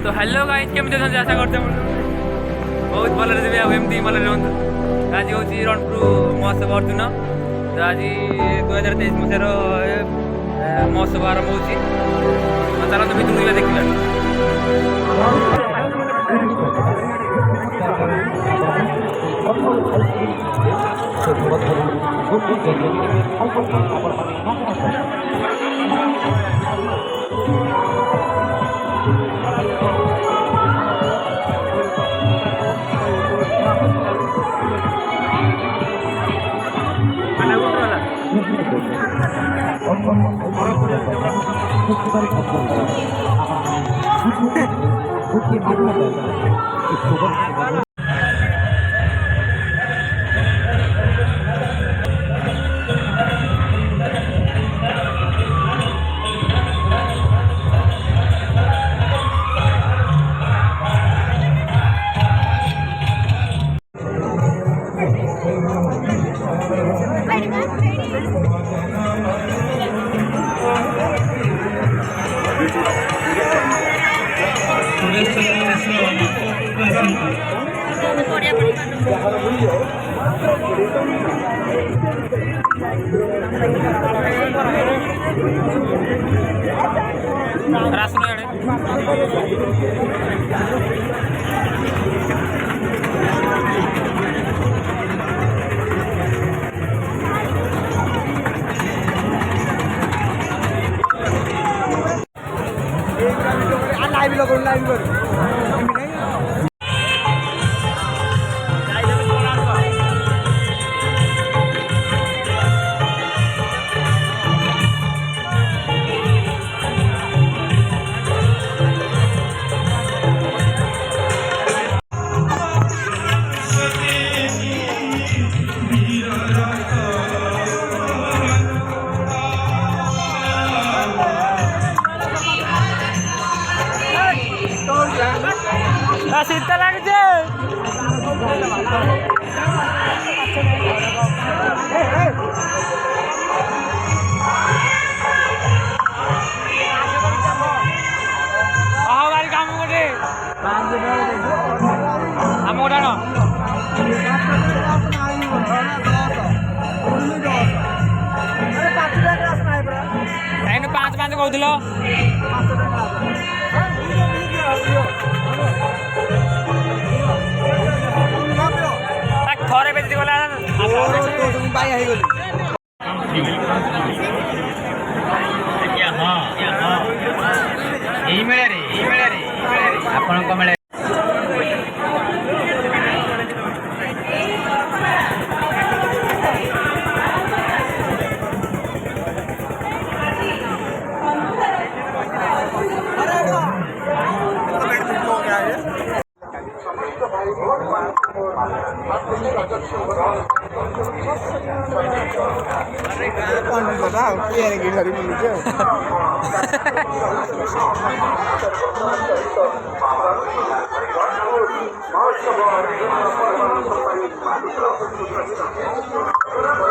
तो hello guys केमती अछंती आशा करते बहुत भल देवी आमती भल रुहतु। आज हूँ रणपुर महोत्सव अर्जुन। तो आज 2023 मसीहार महोत्सव आरंभ हो चलते भितर देखा। शीत लगे गाड़ी काम गोटे आम गोटा पाँच पाँच कहल थरे बेचि गला यही मेले आपण मेले